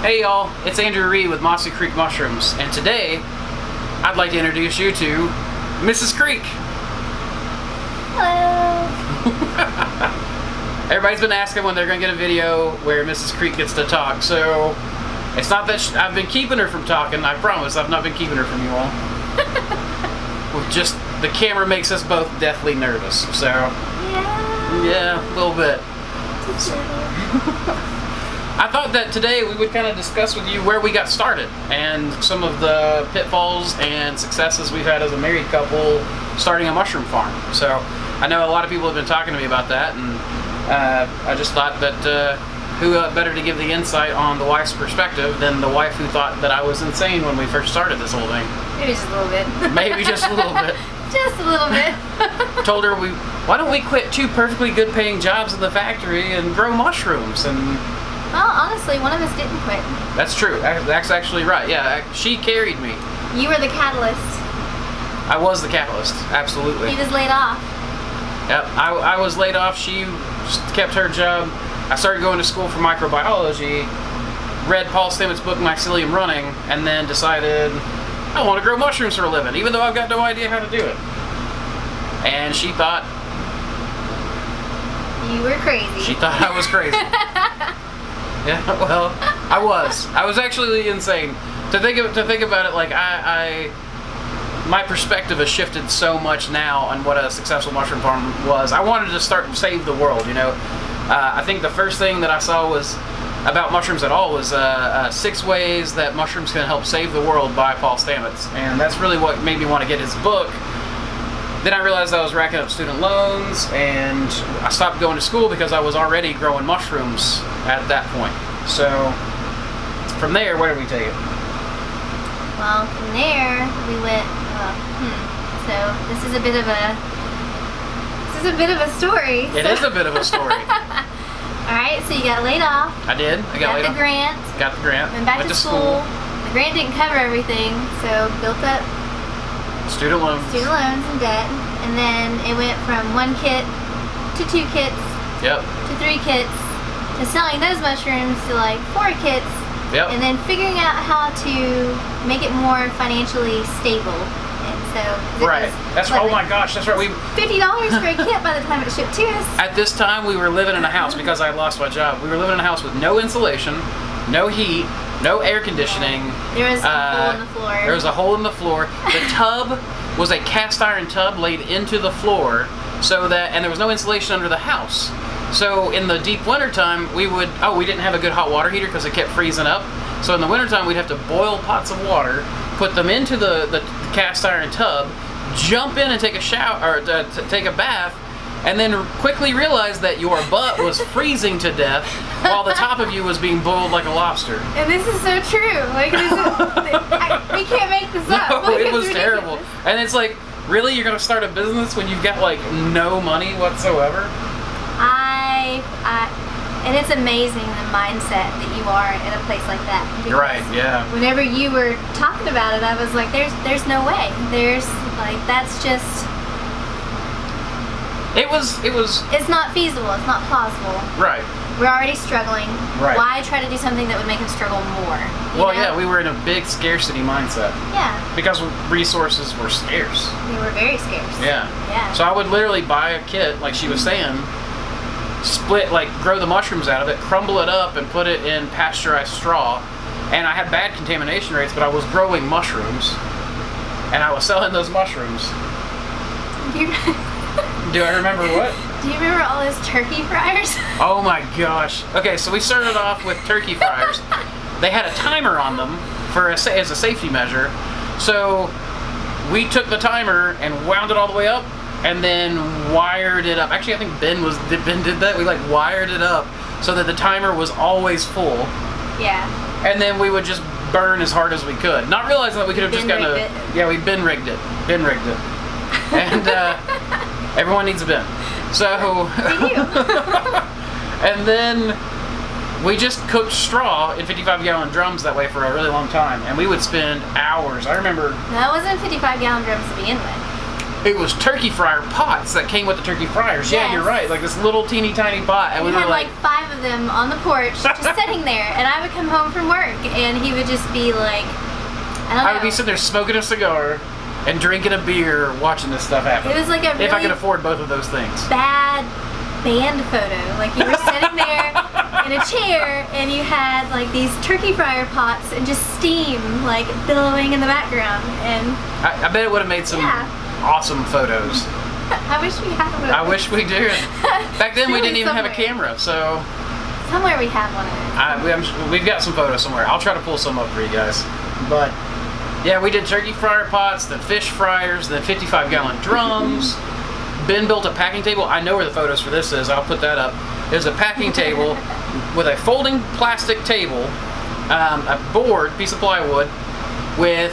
Hey y'all, it's Andrew Reed with Mossy Creek Mushrooms, and today I'd like to introduce you to Mrs. Creek. Hello. Everybody's been asking when they're going to get a video where Mrs. Creek gets to talk, so it's not that I've been keeping her from talking, I promise. I've not been keeping her from you all. Just the camera makes us both deathly nervous, so yeah, a little bit. I thought that today we would kind of discuss with you where we got started and some of the pitfalls and successes we've had as a married couple starting a mushroom farm. So I know a lot of people have been talking to me about that, and I just thought that who better to give the insight on the wife's perspective than the wife who thought that I was insane when we first started this whole thing. Maybe just a little bit. Maybe just a little bit. Just a little bit. Told her, why don't we quit 2 perfectly good paying jobs in the factory and grow mushrooms? And well, honestly, one of us didn't quit. that's true. That's actually right. Yeah, she carried me. You were the catalyst. I was the catalyst. Absolutely. He was laid off. Yep. I was laid off. She kept her job. I started going to school for microbiology, read Paul Stamets' book Mycelium Running, and then decided I want to grow mushrooms for a living, even though I've got no idea how to do it. And she thought You were crazy. She thought I was crazy. Yeah, well, I was. I was actually insane. To think about it, like my perspective has shifted so much now on what a successful mushroom farm was. I wanted to save the world, you know. I think the first thing that I saw was about mushrooms at all was 6 Ways That Mushrooms Can Help Save the World by Paul Stamets, and that's really what made me want to get his book. Then I realized I was racking up student loans, and I stopped going to school because I was already growing mushrooms at that point. So from there, where did we take it? Well, from there we went. So this is a bit of a story. It is a bit of a story. All right, so you got laid off. I did. I got laid off. Got the grant. Went back to school. The grant didn't cover everything, so built up student loans and debt, and then it went from 1 kit to 2 kits. Yep. To 3 kits, to selling those mushrooms to like 4 kits. Yep. And then figuring out how to make it more financially stable. And so right. That's right. Oh my gosh, that's right. We $50 for a kit by the time it shipped to us. At this time, we were living in a house because I had lost my job. We were living in a house with no insulation, no heat, no air conditioning. There was a hole in the floor. There was a hole in the floor. The tub was a cast iron tub laid into the floor, and there was no insulation under the house. So in the deep winter time, we didn't have a good hot water heater because it kept freezing up. So in the wintertime, we'd have to boil pots of water, put them into the cast iron tub, jump in and take a shower or take a bath, and then quickly realize that your butt was freezing to death while the top of you was being boiled like a lobster. And this is so true. Like we can't make this up. No, like, it was terrible. And it's like, really, you're gonna start a business when you've got like no money whatsoever? And it's amazing the mindset that you are in a place like that. You're right, yeah. Whenever you were talking about it, I was like, there's no way. That's just... It's not feasible, it's not plausible. Right. We're already struggling. Right. Why try to do something that would make us struggle more? Well, yeah, we were in a big scarcity mindset. Yeah. Because resources were scarce. They were very scarce. Yeah. Yeah. So I would literally buy a kit, like she was saying, grow the mushrooms out of it, crumble it up, and put it in pasteurized straw. And I had bad contamination rates, but I was growing mushrooms, and I was selling those mushrooms. Do I remember what? Do you remember all those turkey fryers? Oh my gosh. Okay, so we started off with turkey fryers. They had a timer on them as a safety measure. So we took the timer and wound it all the way up, and then wired it up. Actually, I think Ben did that. We wired it up so that the timer was always full. Yeah. And then we would just burn as hard as we could, not realizing that we could have just gotten yeah, we Ben rigged it, and everyone needs a Ben. So. Did you? And then we just cooked straw in 55-gallon drums that way for a really long time, and we would spend hours. I remember. That wasn't 55-gallon drums to begin with. It was turkey fryer pots that came with the turkey fryers. Yeah, Yes. you're right. Like this little teeny tiny pot. And We we were had like 5 of them on the porch, just sitting there. And I would come home from work, and he would just be like, I don't know. I would be sitting there smoking a cigar and drinking a beer, watching this stuff happen. It was like a if I really could afford both of those things. bad band photo. Like you were sitting there in a chair, and you had like these turkey fryer pots and just steam like billowing in the background. And I bet it would have made some awesome photos. I wish we had one. I wish we did. Back then we Surely didn't even have a somewhere. camera, so Somewhere we have one of those. we've got some photos somewhere. I'll try to pull some up for you guys. But yeah, we did turkey fryer pots, then fish fryers, then 55-gallon drums. Ben built a packing table. I know where the photos for this is. I'll put that up. There's a packing table with a folding plastic table, a board, piece of plywood, with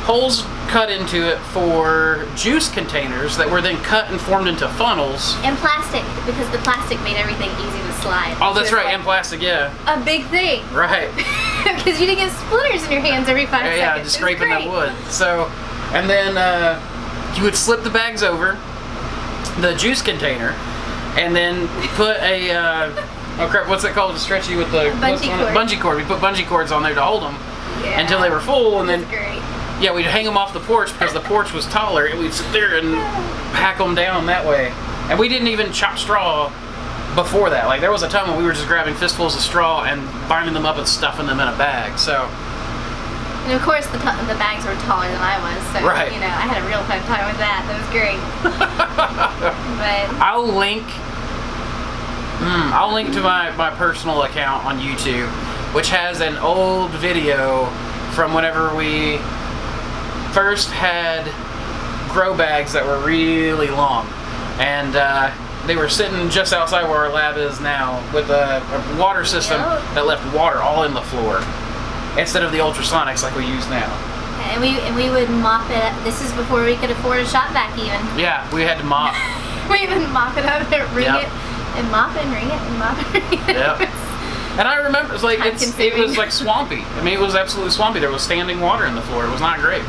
holes cut into it for juice containers that were then cut and formed into funnels. And plastic, because the plastic made everything easy to slide. Oh, that's So right, it's and plastic, yeah. like a big thing. Right. Because you didn't get splinters in your hands every 5 seconds. Yeah, just It was scraping great. that wood. So, and then you would slip the bags over the juice container, and then put a oh crap, what's that called? The stretchy with the Bungee cord. Bungee cord. We put bungee cords on there to hold them Yeah. until they were full, and then That's great. yeah, we'd hang them off the porch because the porch was taller, and we'd sit there and pack them down that way. And we didn't even chop straw before that. Like there was a time when we were just grabbing fistfuls of straw and binding them up and stuffing them in a bag. So. And of course, the bags were taller than I was, so Right. you know, I had a real fun time with that. That was great. But I'll link to my personal account on YouTube, which has an old video from whenever we first had grow bags that were really long, and they were sitting just outside where our lab is now with a water system Yep. that left water all in the floor instead of the ultrasonics like we use now. and we would mop it up. This is before we could afford a shop vac even. Yeah, we had to mop. We would mop it up and wring Yep. it, and mop and wring it, and mop and wring it. Yep. And I remember, it's like it Time-consuming. was like swampy. I mean, it was absolutely swampy. There was standing water in the floor. It was not great.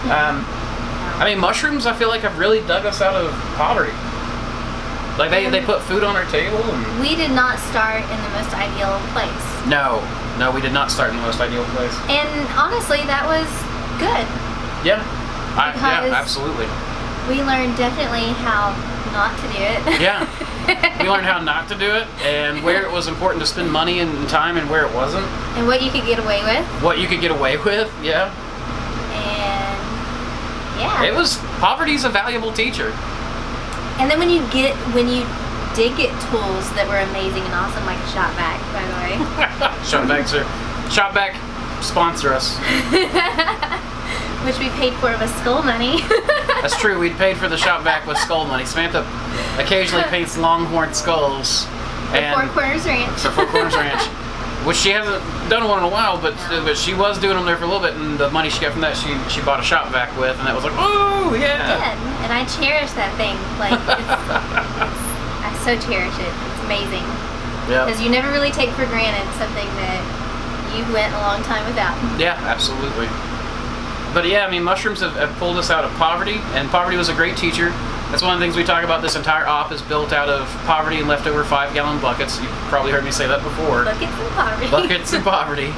I mean, mushrooms, I feel like have really dug us out of poverty. Like they put food on our table. And We did not start in the most ideal place. no, we did not start in the most ideal place. And honestly, that was good. Yeah, yeah, Because- absolutely. We learned definitely how not to do it. Yeah, we learned how not to do it, and where it was important to spend money and time, and where it wasn't. And what you could get away with. What you could get away with. Yeah, And yeah. it was poverty's a valuable teacher. And then when you did get tools that were amazing and awesome, like a shop vac, by the way. Shopback, sponsor us. Which we paid for with skull money. That's true. We'd paid for the shop back with skull money. Samantha occasionally paints longhorn skulls Four Corners Ranch. for Four Corners Ranch, which she hasn't done one in a while, but she was doing them there for a little bit, and the money she got from that, she bought a shop vac with, and that was like, oh yeah. Yeah, and I cherish that thing. Like, I so cherish it. It's amazing. Yeah. Because you never really take for granted something that you went a long time without. Yeah, absolutely. But yeah, I mean, mushrooms have pulled us out of poverty, and poverty was a great teacher. That's one of the things we talk about. This entire op is built out of poverty and leftover 5-gallon buckets. You've probably heard me say that before. Buckets and poverty. Buckets and poverty.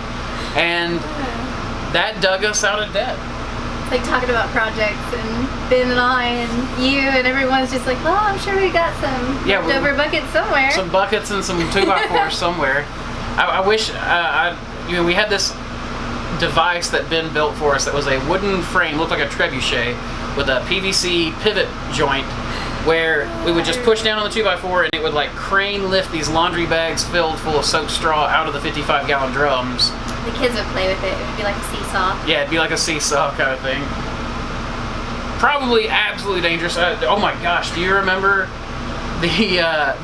And that dug us out of debt. It's like talking about projects, and Ben and I and you and everyone's just like, well, I'm sure we got some leftover buckets somewhere. Some buckets and some 2x4s somewhere. I wish, we had this device that Ben built for us that was a wooden frame, looked like a trebuchet, with a PVC pivot joint where we would just push down on the 2x4 and it would like crane lift these laundry bags filled full of soaked straw out of the 55-gallon drums. The kids would play with it. It would be like a seesaw. Yeah, it'd be like a seesaw kind of thing. Probably absolutely dangerous. Oh my gosh, do you remember the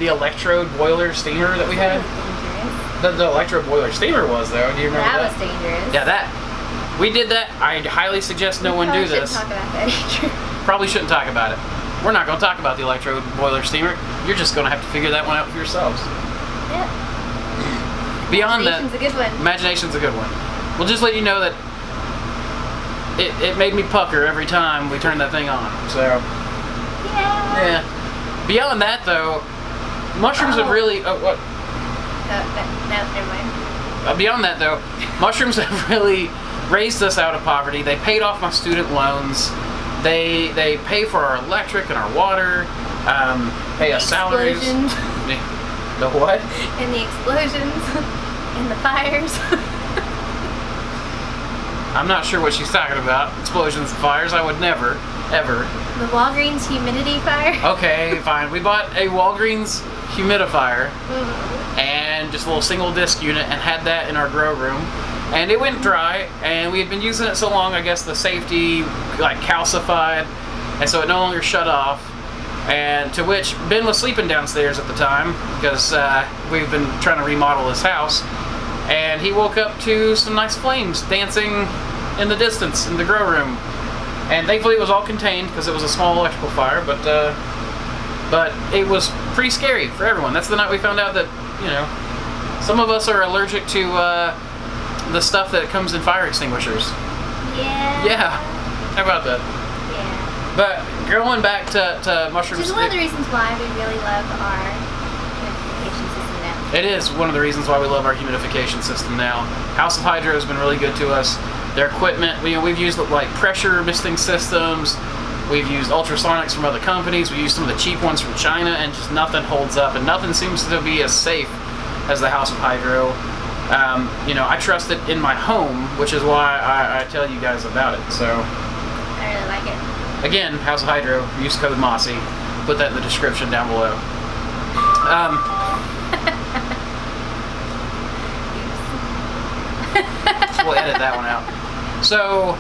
electrode boiler steamer that we had? The electrode boiler steamer was though. Do you remember that? That was dangerous. Yeah, we did that. I highly suggest no one do this. Talk about that either. Probably shouldn't talk about it. We're not going to talk about the electrode boiler steamer. You're just going to have to figure that one out for yourselves. Yep. Beyond that, Imagination's a good one. imagination's a good one. We'll just let you know that it made me pucker every time we turned that thing on. So Yeah. Beyond that, though, mushrooms have really. Oh, what? No, never mind. Beyond that, though, mushrooms have really raised us out of poverty. They paid off my student loans. They pay for our electric and our water. Pay us salaries. Explosions. The what? And the explosions. And the fires. I'm not sure what she's talking about. Explosions and fires. I would never, ever. The Walgreens humidifier. Okay, fine. We bought a Walgreens humidifier and just a little single disc unit and had that in our grow room. And it went dry, and we had been using it so long, I guess the safety like calcified, and so it no longer shut off. And to which Ben was sleeping downstairs at the time because we've been trying to remodel his house. And he woke up to some nice flames dancing in the distance in the grow room. And thankfully it was all contained because it was a small electrical fire, but it was pretty scary for everyone. That's the night we found out that, you know, some of us are allergic to the stuff that comes in fire extinguishers. Yeah. Yeah. How about that? Yeah. But going back to mushrooms. Which is one of the reasons why we really love our humidification system now. It is one of the reasons why we love our humidification system now. House of Hydro has been really good to us. Their equipment, we've used like pressure misting systems. We've used ultrasonics from other companies. We used some of the cheap ones from China, and just nothing holds up, and nothing seems to be as safe as the House of Hydro. You know, I trust it in my home, which is why I tell you guys about it. So, I really like it. again, House of Hydro, use code Mossy. Put that in the description down below. We'll edit that one out. So,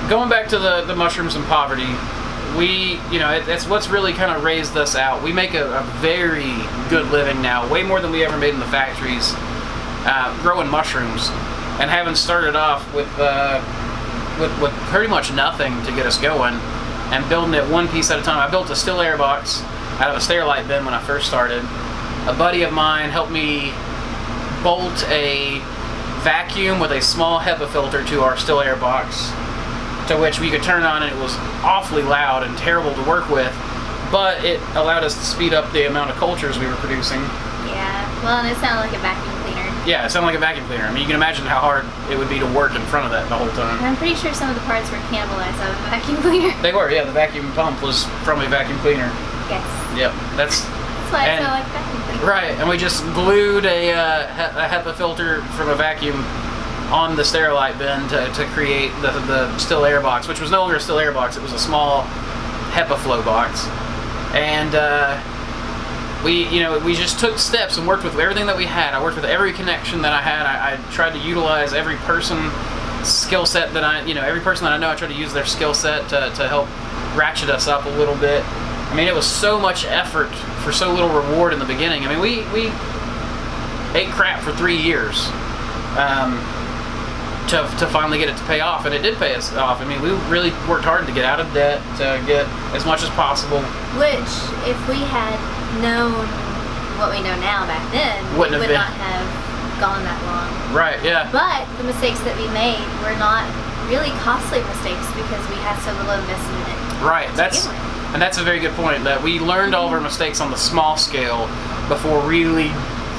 going back to the mushrooms and poverty, it's what's really kind of raised us out. We make a very good living now, way more than we ever made in the factories, growing mushrooms, and having started off with pretty much nothing to get us going, and building it one piece at a time. I built a still air box out of a Sterilite bin when I first started. A buddy of mine helped me bolt a vacuum with a small HEPA filter to our still air box, to which we could turn on, and it was awfully loud and terrible to work with, but it allowed us to speed up the amount of cultures we were producing. Yeah, well, and it sounded like a vacuum cleaner. Yeah, it sounded like a vacuum cleaner. I mean, you can imagine how hard it would be to work in front of that the whole time. And I'm pretty sure some of the parts were cannibalized out of the vacuum cleaner. They were, yeah. The vacuum pump was from a vacuum cleaner. Yes. Yep, that's why I feel like vacuum cleaner. Right, and we just glued a HEPA filter from a vacuum on the Sterilite bin to create the still air box, which was no longer a still air box. It was a small HEPA flow box. And we just took steps and worked with everything that we had. I worked with every connection that I had. I tried to utilize every person's skill set that every person that I know, I tried to use their skill set to help ratchet us up a little bit. I mean, it was so much effort for so little reward in the beginning. I mean, we ate crap for 3 years to finally get it to pay off, and it did pay us off. I mean, we really worked hard to get out of debt, to get as much as possible. Which, if we had known what we know now back then, we would not have gone that long. Right, yeah. But the mistakes that we made were not really costly mistakes because we had so little investment in it. Right, that's a very good point, that we learned all of our mistakes on the small scale before really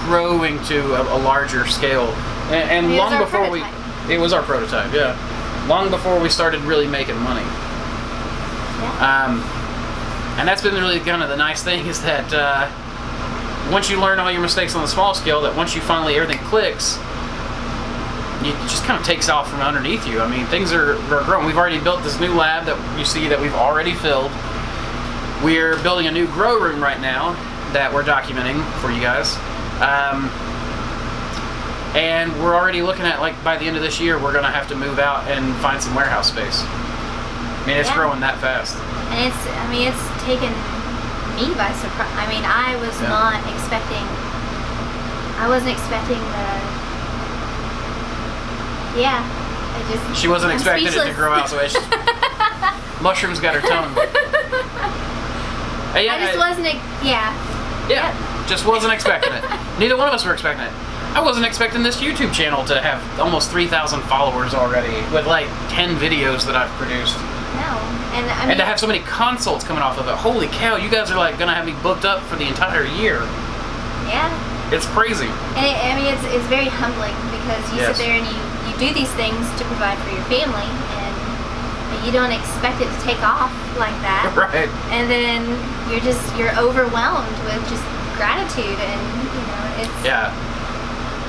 growing to a larger scale. And long before it was our prototype, yeah. Long before we started really making money. Yeah. And that's been really kind of the nice thing, is that once you learn all your mistakes on the small scale, that once you finally everything clicks, it just kind of takes off from underneath you. I mean, things are growing. We've already built this new lab that you see that we've already filled. We're building a new grow room right now that we're documenting for you guys. And we're already looking at, like, by the end of this year, we're going to have to move out and find some warehouse space. I mean, it's growing that fast. And it's taken me by surprise. I mean, I wasn't expecting she wasn't expecting it to grow out, so mushrooms got her tongue. Just wasn't expecting it. Neither one of us were expecting it. I wasn't expecting this YouTube channel to have almost 3,000 followers already, with like 10 videos that I've produced. No, know. And I mean, and to have so many consults coming off of it. Holy cow, you guys are like gonna have me booked up for the entire year. yeah. It's crazy. And I mean, it's very humbling because you Yes. sit there and you do these things to provide for your family, and you don't expect it to take off like that. Right. And then you're overwhelmed with just gratitude, and Yeah.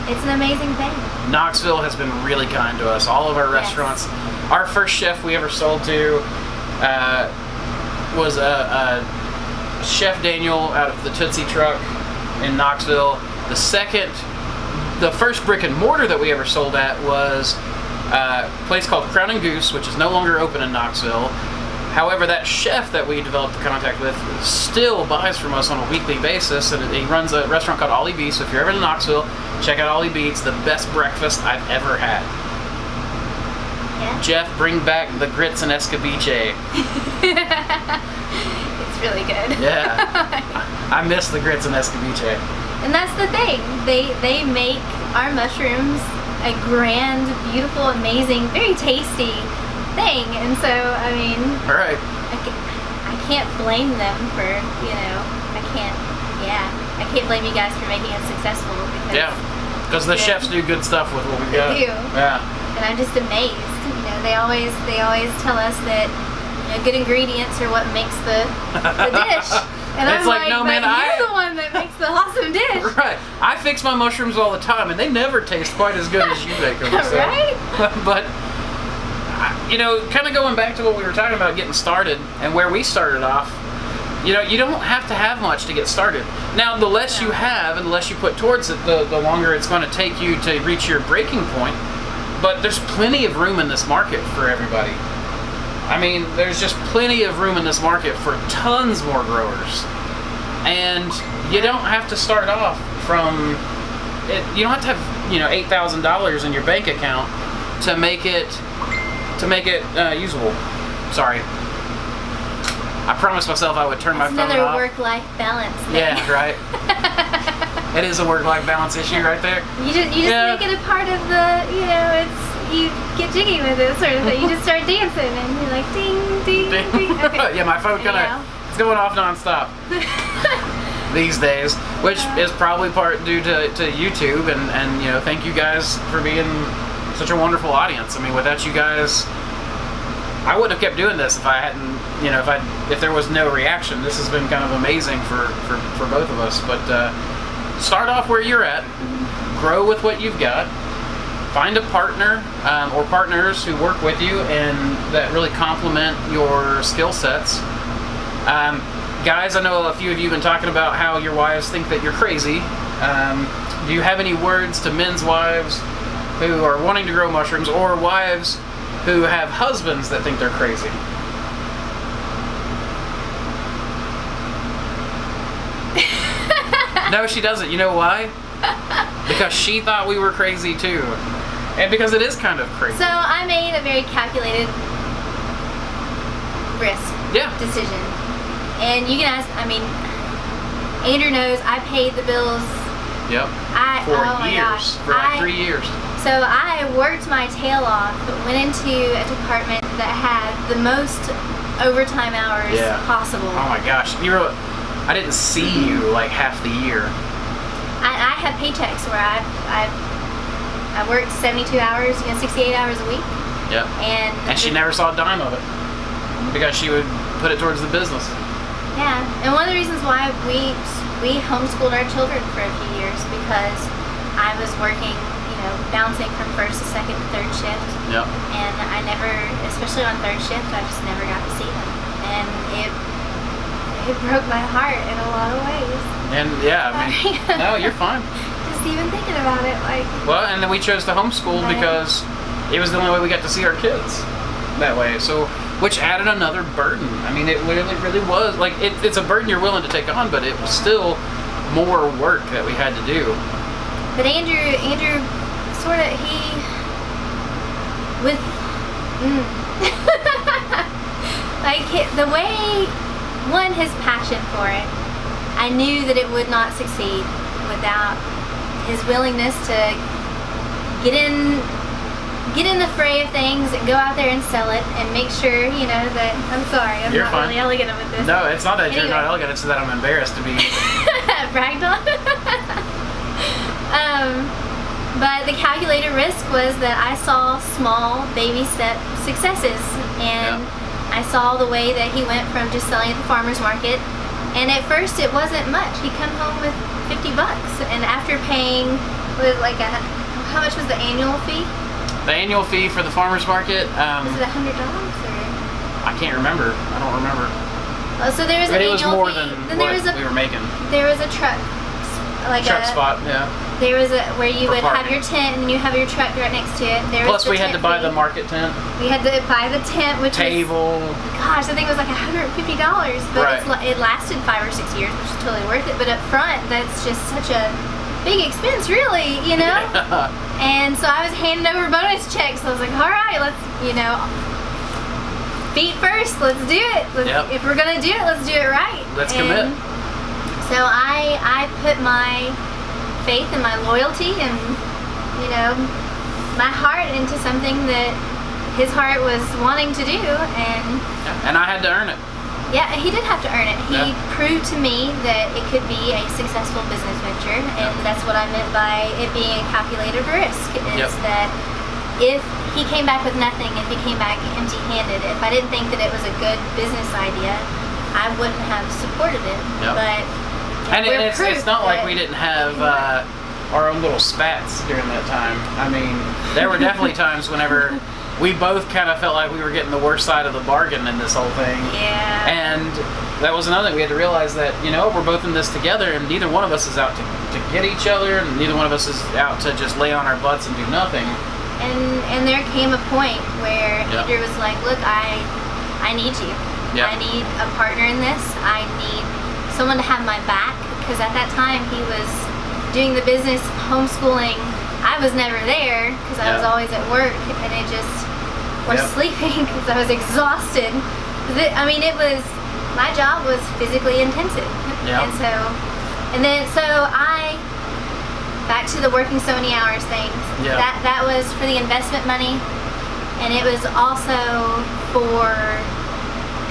it's an amazing thing. Knoxville has been really kind to us. All of our Yes. restaurants. Our first chef we ever sold to was a Chef Daniel out of the Tootsie Truck in Knoxville. The first brick and mortar that we ever sold at was a place called Crown and Goose, which is no longer open in Knoxville. However, that chef that we developed the contact with still buys from us on a weekly basis, and he runs a restaurant called Ollie B. So if you're ever in Knoxville, check out Ollie B. It's the best breakfast I've ever had. Yeah. Jeff, bring back the grits and escabeche. It's really good. Yeah. I miss the grits and escabeche. And that's the thing. They make our mushrooms a grand, beautiful, amazing, very tasty thing. And so, I mean, All right. I can't blame them for, I can't blame you guys for making it successful because Yeah. Because the Yeah. chefs do good stuff with what we got. They do. Yeah. and I'm just amazed. They always tell us that good ingredients are what makes the dish. And It's I'm like, no, man, you're the one that makes the awesome dish. Right. I fix my mushrooms all the time, and they never taste quite as good as you make them. So. Right? But, kind of going back to what we were talking about getting started and where we started off, you don't have to have much to get started. Now, the less you have and the less you put towards it, the longer it's going to take you to reach your breaking point. But there's plenty of room in this market for everybody. I mean, there's just plenty of room in this market for tons more growers. And you don't have to start off from it. You don't have to have, $8,000 in your bank account to make it usable. Sorry. I promised myself I would turn my phone off. Another work-life balance thing. Yeah, right. It is a work-life balance issue right there. You just make it a part of the, you get jiggy with it sort of thing. You just start dancing and you're like ding, ding, ding. Okay. Yeah, my phone it's going off nonstop these days, which is probably part due to YouTube and thank you guys for being such a wonderful audience. I mean, without you guys, I wouldn't have kept doing this if I hadn't, if there was no reaction. This has been kind of amazing for both of us. But start off where you're at, grow with what you've got, find a partner or partners who work with you and that really complement your skill sets. Guys, I know a few of you have been talking about how your wives think that you're crazy. Do you have any words to men's wives who are wanting to grow mushrooms, or wives who have husbands that think they're crazy? No, she doesn't. You know why? Because she thought we were crazy too. And because it is kind of crazy. So I made a very calculated risk decision. And you can ask, Andrew knows I paid the bills. Yep. Oh my gosh. For like 3 years. So I worked my tail off, but went into a department that had the most overtime hours possible. Oh my gosh. I didn't see you like half the year. I had paychecks where I worked 72 hours, 68 hours a week. Yep. And she never saw a dime of it because she would put it towards the business. Yeah, and one of the reasons why we homeschooled our children for a few years because I was working, bouncing from first to second to third shift. Yep. And I never, especially on third shift, I just never got to see them. And it broke my heart in a lot of ways. And no, you're fine. Just even thinking about it, Well, and then we chose to homeschool because it was the only way we got to see our kids that way. So, which added another burden. It really was it's a burden you're willing to take on, but it was still more work that we had to do. But Andrew, sort of the way. One, his passion for it. I knew that it would not succeed without his willingness to get in get in the fray of things and go out there and sell it and make sure, you know, that I'm sorry, I'm You're not fine. really elegant with this. No, it's not that you're Anyway. not elegant, it's that I'm embarrassed to be. Bragged on. But the calculated risk was that I saw small baby step successes, and I saw the way that he went from just selling at the farmer's market, and at first it wasn't much. He'd come home with $50, and after paying how much was the annual fee? The annual fee for the farmer's market, Was it $100 or? I can't remember. I don't remember. So there was But an it was annual more fee. than Then what there was we were making. There was a truck, like Truck spot, yeah. There was a where you For would have parking. your tent and you have your truck right next to it. There Plus was the we had to tent buy fee. the market tent, We had to buy the tent, which table. was, gosh, I think it was like $150, but Right. it lasted 5 or 6 years, which is totally worth it. But up front, that's just such a big expense, really, you know. Yeah. And so I was handing over bonus checks. I was like, all right, let's, you know, feet first, let's do it. Yep. If we're gonna do it, let's do it right. Let's commit. So I put my faith and my loyalty and, you know, my heart into something that his heart was wanting to do, and I had to earn it. yeah, he did have to earn it. He Yeah. proved to me that it could be a successful business venture, and that's what I meant by it being a calculated risk, is that if he came back with nothing, if he came back empty-handed, if I didn't think that it was a good business idea, I wouldn't have supported it. Yep. But And we're it's proof not like that- we didn't have our own little spats during that time. I mean, there were definitely times whenever we both kind of felt like we were getting the worst side of the bargain in this whole thing. Yeah. And that was another thing. We had to realize that, you know, we're both in this together, and neither one of us is out to get each other, and neither one of us is out to just lay on our butts and do nothing. And there came a point where Yep. Andrew was like, look, I need you. Yep. I need a partner in this. I need someone to have my back, because at that time he was doing the business homeschooling. I was never there because I was Yep. always at work, and it just, or Yep. sleeping because I was exhausted. I mean, my job was physically intensive. Yep. And so back to the working so many hours things. Yeah. That was for the investment money, and it was also for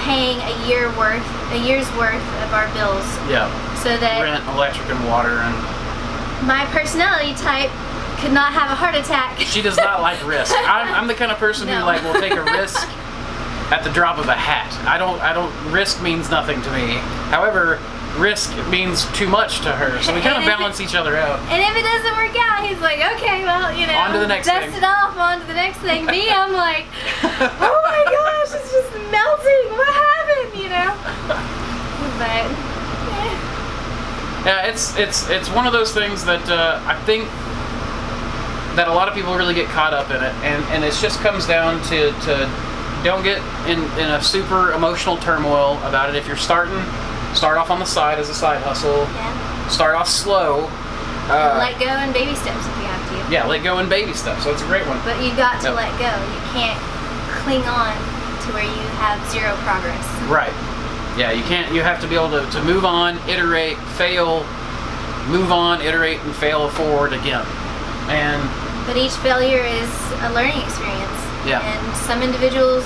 paying a year's worth of our bills, Yeah. so that Rent, electric, and water, and my personality type could not have a heart attack. she does not like risk. I'm the kind of person who No. like will take a risk at the drop of a hat. I don't risk means nothing to me. However, risk means too much to her, so we kind of balance each other out. And if it doesn't work out, he's like, okay, well, you know, On to the next dust thing. it off, on to the next thing. Me, I'm like, oh my gosh, it's just melting. What happened, you know? But Yeah, it's one of those things that I think that a lot of people really get caught up in it, and it just comes down to don't get in a super emotional turmoil about it. If you're start off on the side as a side hustle. yeah, Start off slow. let go in baby steps if you have to. Yeah, let go in baby steps. So it's a great one. But you got to Yep. let go. You can't cling on to where you have zero progress. Right. Yeah, you can't. You have to be able to move on, iterate, fail, move on, iterate, and fail forward again. And But each failure is a learning experience. Yeah. And some individuals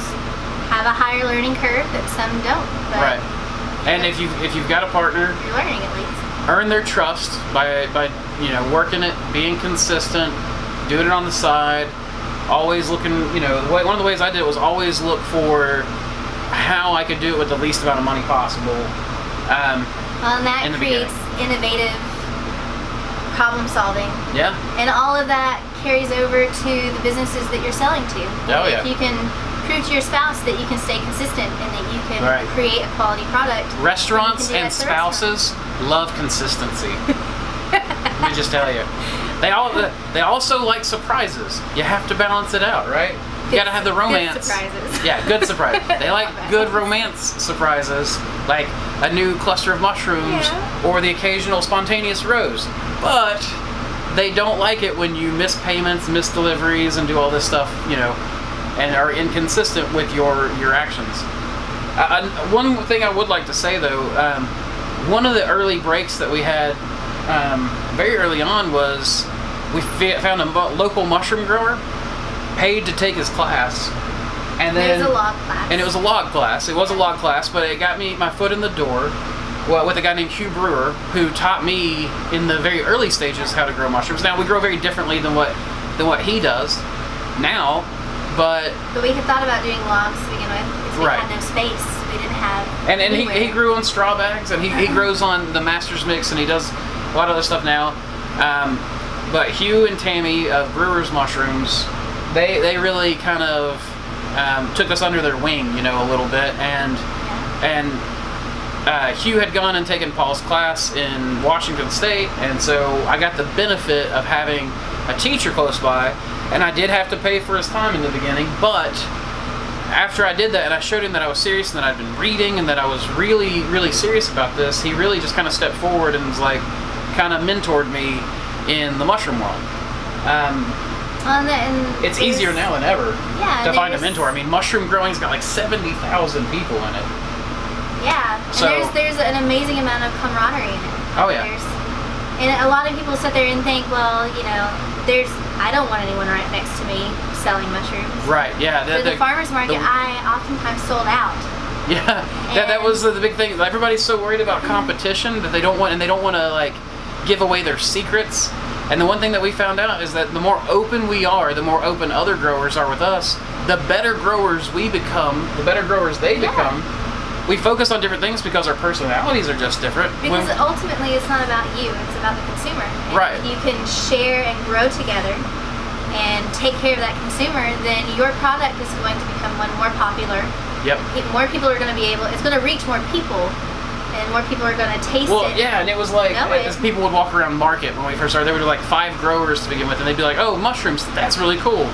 have a higher learning curve, but some don't. But right. And if you've got a partner, you're learning at least. earn their trust by you know, working it, being consistent, doing it on the side, always looking, you know, one of the ways I did it was always look for how I could do it with the least amount of money possible. Well, and that In the creates innovative problem solving. Yeah. And all of that carries over to the businesses that you're selling to. Oh, yeah. If you can prove to your spouse that you can stay consistent and that you can Right. create a quality product. Restaurants then you and can do that to spouses love consistency. Let me just tell you. They also like surprises. You have to balance it out, right? You gotta have the romance. Good surprises. Yeah, good surprise. They like good romance surprises, like a new cluster of mushrooms Yeah. or the occasional spontaneous rose. But they don't like it when you miss payments, miss deliveries, and do all this stuff, you know, and are inconsistent with your actions. One thing I would like to say though, one of the early breaks that we had very early on was we found a local mushroom grower paid to take his class. And then, it was a log class. And it was a log class. It was a log class, but it got me my foot in the door. Well, with a guy named Hugh Brewer, who taught me in the very early stages how to grow mushrooms. Now we grow very differently than what he does now, but we had thought about doing logs to begin with because we right. had no space. We didn't have. And he grew on straw bags, and he grows on the Master's Mix, and he does a lot of other stuff now. But Hugh and Tammy of Brewer's Mushrooms, they really kind of took us under their wing, you know, a little bit, and Hugh had gone and taken Paul's class in Washington State, and so I got the benefit of having a teacher close by, and I did have to pay for his time in the beginning, but after I did that and I showed him that I was serious and that I'd been reading and that I was really, really serious about this, he really just kind of stepped forward and was like, kind of mentored me in the mushroom world. It's easier now than ever to find a mentor. I mean, mushroom growing's got like 70,000 people in it. Yeah, so, and there's an amazing amount of camaraderie in it. Oh yeah. And a lot of people sit there and think, well, you know, I don't want anyone right next to me selling mushrooms. Right. Yeah. The farmers market, I oftentimes sold out. Yeah. That was the big thing. Everybody's so worried about competition that they don't want to like give away their secrets. And the one thing that we found out is that the more open we are, the more open other growers are with us, the better growers we become, the better growers they become. We focus on different things because our personalities are just different. Because ultimately it's not about you, it's about the consumer. And right. if you can share and grow together and take care of that consumer, then your product is going to become more popular. Yep. More people are going to be able, it's going to reach more people, and more people are going to taste it. Well, yeah, and it was like, as people would walk around market when we first started, there were like 5 growers to begin with, and they'd be like, oh, mushrooms, that's really cool,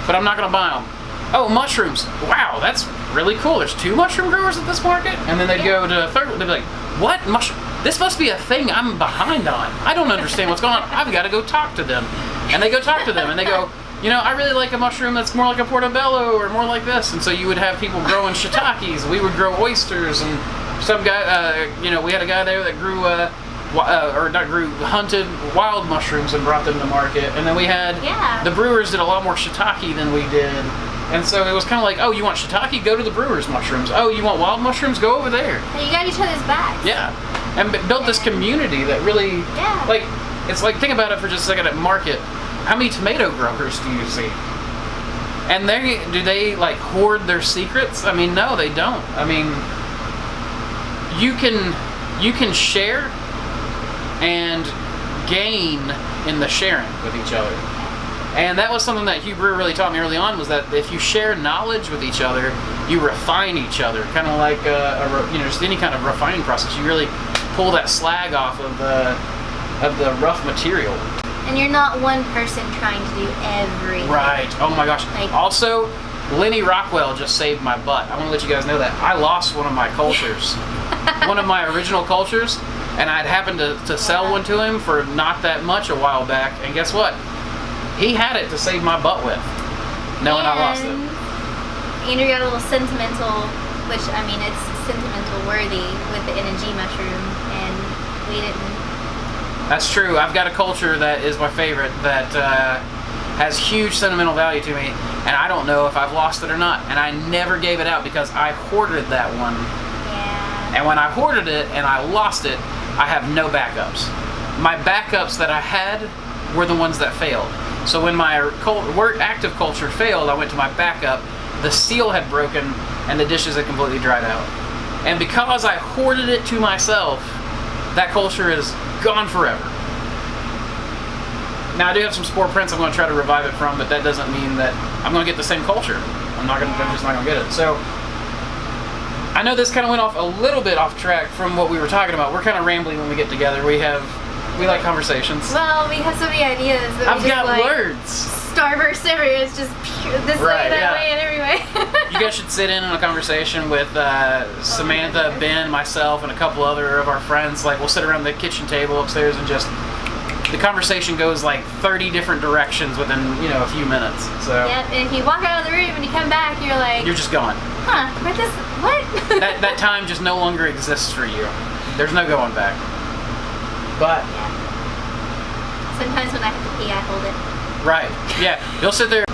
but I'm not going to buy them. Oh, mushrooms, wow, that's really cool. There's 2 mushroom growers at this market? And then they'd go to a third one, they'd be like, what? Mushroom? This must be a thing I'm behind on. I don't understand what's going on. I've got to go talk to them. And they go talk to them, and they go, you know, I really like a mushroom that's more like a portobello or more like this. And so you would have people growing shiitakes. We would grow oysters, and some guy, you know, we had a guy there that grew, hunted wild mushrooms and brought them to market. And then we had, the brewers did a lot more shiitake than we did. And so it was kind of like, oh, you want shiitake? Go to the brewer's mushrooms. Oh, you want wild mushrooms? Go over there. And you got each other's backs. Yeah. And built this community that really, like, it's like, think about it for just a second at market. How many tomato growers do you see? And do they like hoard their secrets? I mean, no, they don't. I mean, you can share and gain in the sharing with each other. And that was something that Hugh Brewer really taught me early on, was that if you share knowledge with each other, you refine each other. Kind of like just any kind of refining process. You really pull that slag off of the rough material. And you're not one person trying to do everything. Right. Oh my gosh. Also, Lenny Rockwell just saved my butt. I want to let you guys know that. I lost one of my cultures. One of my original cultures. And I'd happened to sell one to him for not that much a while back. And guess what? He had it to save my butt with, knowing I lost it. Andrew got a little sentimental, which, I mean, it's sentimental worthy with the N&G mushroom, and we didn't. That's true. I've got a culture that is my favorite that has huge sentimental value to me, and I don't know if I've lost it or not. And I never gave it out because I hoarded that one. Yeah. And when I hoarded it and I lost it, I have no backups. My backups that I had were the ones that failed. So when my active culture failed, I went to my backup, the seal had broken, and the dishes had completely dried out. And because I hoarded it to myself, that culture is gone forever. Now I do have some spore prints I'm going to try to revive it from, but that doesn't mean that I'm going to get the same culture. I'm just not going to get it. So I know this kind of went off a little bit off track from what we were talking about. We're kind of rambling when we get together. We like conversations. Well, we have so many ideas that I've got words. Starburst everywhere. It's just this way, that way, and every way. You guys should sit in on a conversation with Samantha, Ben, myself, and a couple other of our friends. Like, we'll sit around the kitchen table upstairs and just, the conversation goes like 30 different directions within, a few minutes. So. Yep, and if you walk out of the room and you come back, you're like, you're just gone. Huh, what? that time just no longer exists for you. There's no going back. But sometimes when I have to pee, I hold it. Right. Yeah. You'll sit there.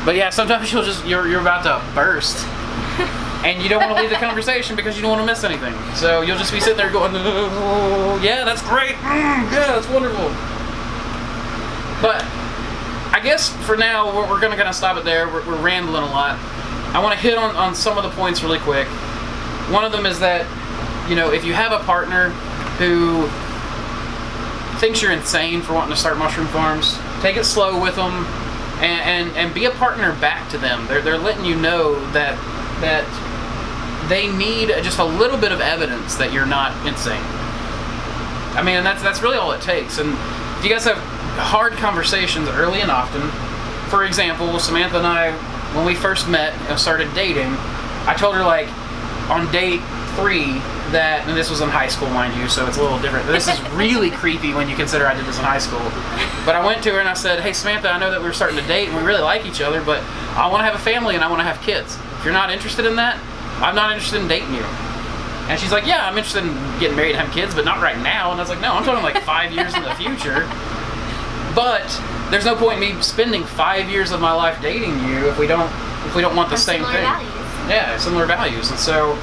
But yeah, sometimes you're about to burst, and you don't want to leave the conversation because you don't want to miss anything. So you'll just be sitting there going, oh, yeah, that's great. Yeah, that's wonderful. But I guess for now, we're going to kind of stop it there. We're rambling a lot. I want to hit on some of the points really quick. One of them is that, if you have a partner who thinks you're insane for wanting to start mushroom farms, take it slow with them and be a partner back to them. They're letting you know that they need just a little bit of evidence that you're not insane. I mean, and that's really all it takes. And if you guys have hard conversations early and often, for example, Samantha and I, when we first met and started dating, I told her like on date 3 that, and this was in high school, mind you, so it's a little different. This is really creepy when you consider I did this in high school. But I went to her and I said, hey Samantha, I know that we're starting to date and we really like each other, but I want to have a family and I want to have kids. If you're not interested in that, I'm not interested in dating you. And she's like, yeah, I'm interested in getting married and having kids, but not right now. And I was like, no, I'm talking like 5 years in the future. But there's no point in me spending 5 years of my life dating you if we don't want the same thing. Values. Yeah, similar values. And so,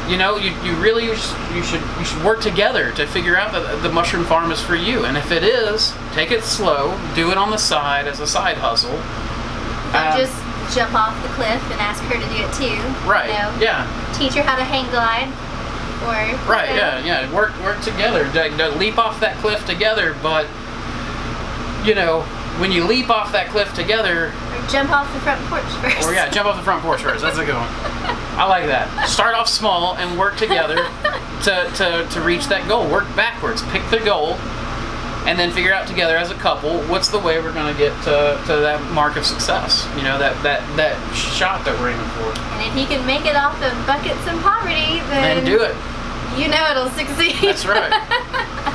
you should work together to figure out that the mushroom farm is for you. And if it is, take it slow, do it on the side as a side hustle. Don't just jump off the cliff and ask her to do it too. Right. Yeah. Teach her how to hang glide. Or right. Yeah. Work together. Leap off that cliff together. But when you leap off that cliff together. Or jump off the front porch first. Or jump off the front porch first. That's a good one. I like that. Start off small and work together to reach that goal. Work backwards. Pick the goal, and then figure out together as a couple what's the way we're going to get to that mark of success. That shot that we're aiming for. And if you can make it off of buckets and poverty, then do it. It'll succeed. That's right.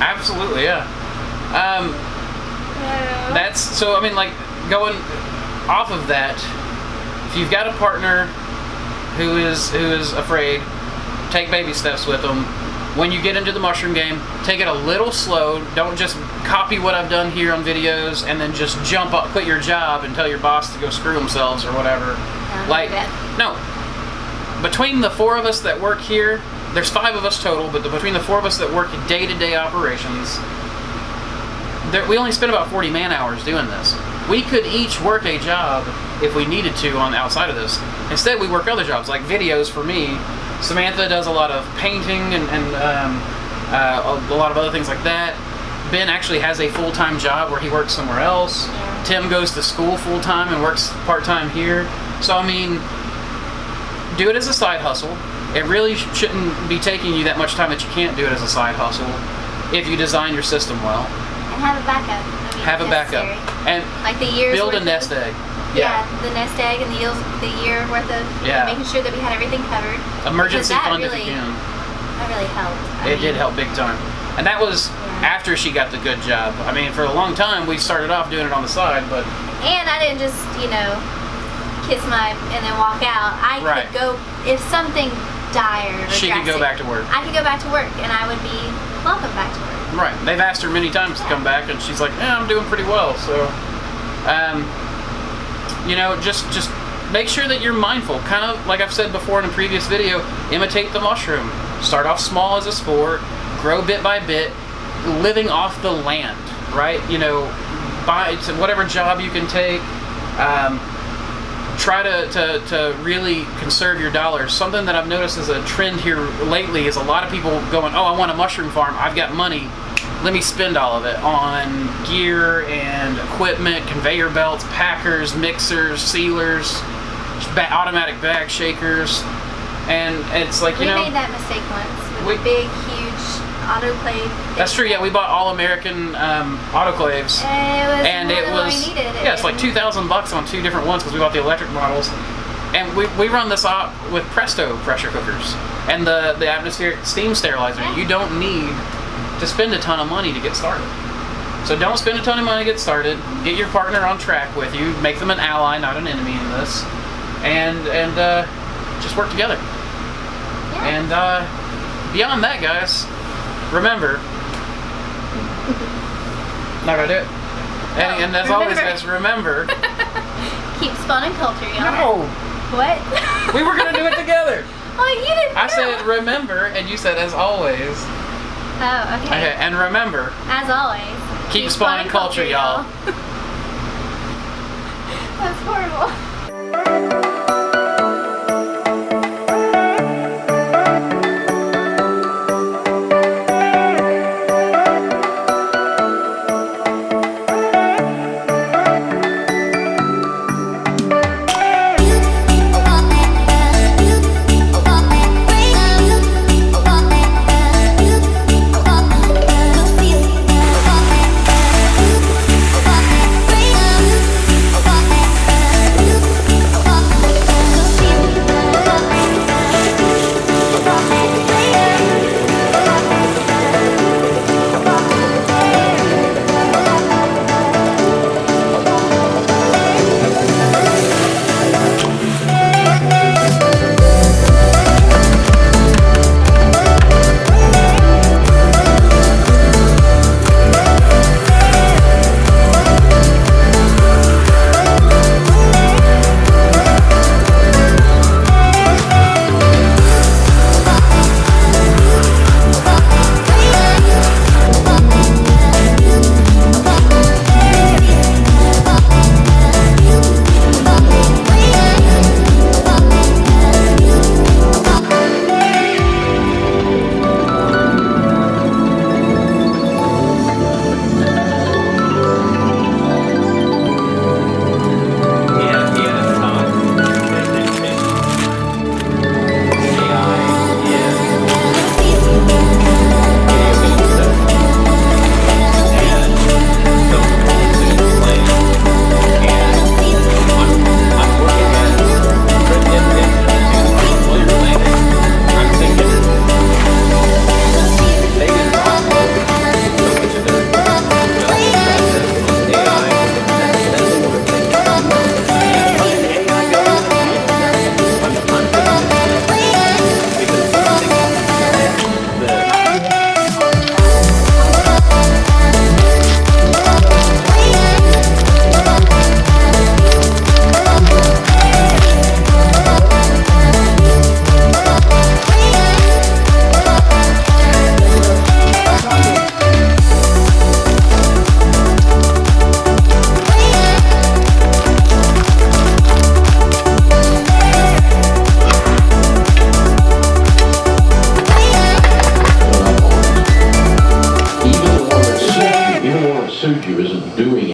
Absolutely, yeah. That's so. I mean, like going off of that, if you've got a partner who is afraid, take baby steps with them. When you get into the mushroom game, take it a little slow. Don't just copy what I've done here on videos and then just jump up, quit your job, and tell your boss to go screw themselves or whatever. No. Between the 4 of us that work here, there's 5 of us total, but between the 4 of us that work in day-to-day operations, we only spend about 40 man-hours doing this. We could each work a job if we needed to on the outside of this. Instead, we work other jobs, like videos for me. Samantha does a lot of painting and a lot of other things like that. Ben actually has a full-time job where he works somewhere else. Tim goes to school full-time and works part-time here. So, I mean, do it as a side hustle. It really shouldn't be taking you that much time that you can't do it as a side hustle if you design your system well. And have a backup. Have a backup. And like the year's build a worth nest egg. Yeah, the nest egg and the year worth of making sure that we had everything covered. Emergency fund if you can. That really helped. It did help big time. And that was after she got the good job. I mean, for a long time, we started off doing it on the side, but... And I didn't just, kiss and then walk out. I could go, if something dire or she drastic, could go back to work. I could go back to work, and I would be welcome back to work. Right. They've asked her many times to come back, and she's like, yeah, I'm doing pretty well. So, just make sure that you're mindful. Kind of like I've said before in a previous video, imitate the mushroom. Start off small as a sport, grow bit by bit, living off the land, right? Buy whatever job you can take. Try to really conserve your dollars. Something that I've noticed as a trend here lately is a lot of people going, oh, I want a mushroom farm. I've got money. Let me spend all of it on gear and equipment, conveyor belts, packers, mixers, sealers, automatic bag shakers. And it's like, we made that mistake once with a big, huge autoclave. That's true. Yeah, we bought all American autoclaves, and it was we needed. Yeah, it's like $2,000 on 2 different ones because we bought the electric models, and we run this out with Presto pressure cookers and the atmospheric steam sterilizer. Yeah. You don't need to spend a ton of money to get started. So don't spend a ton of money to get started. Get your partner on track with you. Make them an ally, not an enemy in this, and just work together. Yeah. And beyond that, guys. Remember, not gonna do it. And as always, guys, remember, Keep spawning culture, y'all. No. What? We were gonna do it together. Oh, you didn't I know. said remember, and you said as always. Oh, okay. Okay, and remember. As always. Keep spawning culture, y'all. That's horrible.